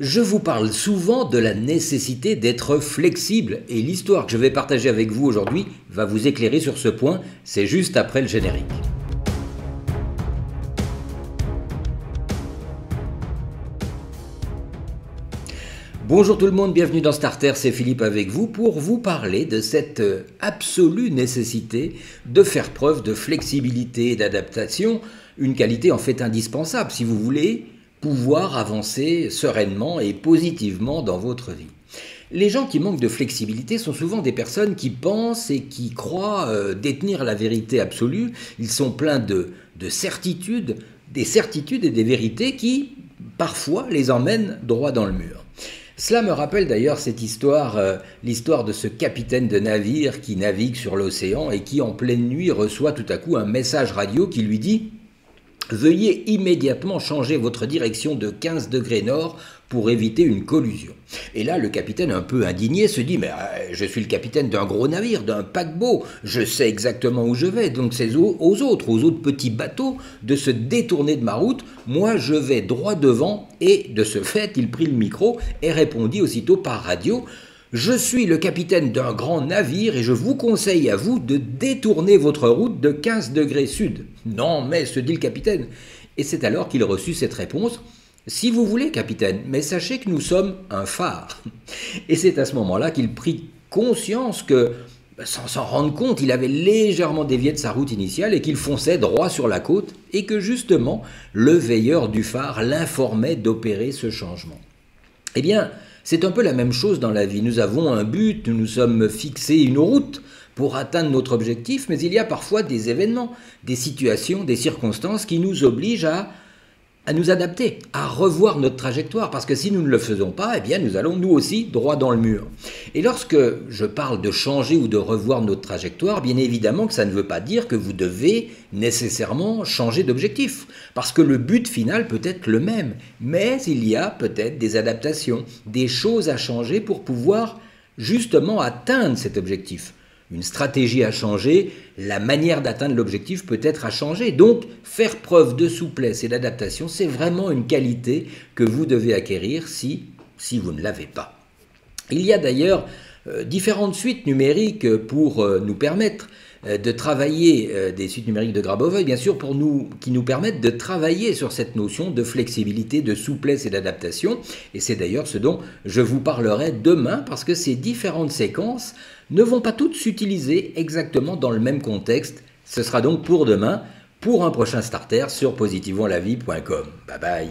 Je vous parle souvent de la nécessité d'être flexible et l'histoire que je vais partager avec vous aujourd'hui va vous éclairer sur ce point, c'est juste après le générique. Bonjour tout le monde, bienvenue dans Starter, c'est Philippe avec vous pour vous parler de cette absolue nécessité de faire preuve de flexibilité et d'adaptation, une qualité en fait indispensable si vous voulez pouvoir avancer sereinement et positivement dans votre vie. Les gens qui manquent de flexibilité sont souvent des personnes qui pensent et qui croient détenir la vérité absolue. Ils sont pleins de certitudes, des certitudes et des vérités qui, parfois, les emmènent droit dans le mur. Cela me rappelle d'ailleurs cette histoire, l'histoire de ce capitaine de navire qui navigue sur l'océan et qui en pleine nuit reçoit tout à coup un message radio qui lui dit « Veuillez immédiatement changer votre direction de 15 degrés nord pour éviter une collusion. » Et là, le capitaine, un peu indigné, se dit « Mais je suis le capitaine d'un gros navire, d'un paquebot, je sais exactement où je vais, donc c'est aux autres petits bateaux de se détourner de ma route, moi je vais droit devant. » Et de ce fait, il prit le micro et répondit aussitôt par radio « Je suis le capitaine d'un grand navire et je vous conseille à vous de détourner votre route de 15 degrés sud. » « Non, mais, se dit le capitaine. » Et c'est alors qu'il reçut cette réponse. « Si vous voulez, capitaine, mais sachez que nous sommes un phare. » Et c'est à ce moment-là qu'il prit conscience que, sans s'en rendre compte, il avait légèrement dévié de sa route initiale et qu'il fonçait droit sur la côte et que justement, le veilleur du phare l'informait d'opérer ce changement. Eh bien, c'est un peu la même chose dans la vie. Nous avons un but, nous nous sommes fixés une route pour atteindre notre objectif, mais il y a parfois des événements, des situations, des circonstances qui nous obligent à nous adapter, à revoir notre trajectoire, parce que si nous ne le faisons pas, eh bien nous allons nous aussi droit dans le mur. Et lorsque je parle de changer ou de revoir notre trajectoire, bien évidemment que ça ne veut pas dire que vous devez nécessairement changer d'objectif, parce que le but final peut être le même, mais il y a peut-être des adaptations, des choses à changer pour pouvoir justement atteindre cet objectif. Une stratégie a changé, la manière d'atteindre l'objectif peut-être a changé. Donc, faire preuve de souplesse et d'adaptation, c'est vraiment une qualité que vous devez acquérir si vous ne l'avez pas. Il y a d'ailleurs différentes suites numériques pour nous permettre de travailler, des suites numériques de Grabovoi, bien sûr, qui nous permettent de travailler sur cette notion de flexibilité, de souplesse et d'adaptation. Et c'est d'ailleurs ce dont je vous parlerai demain, parce que ces différentes séquences ne vont pas toutes s'utiliser exactement dans le même contexte. Ce sera donc pour demain, pour un prochain starter sur positivonslavie.com. Bye bye.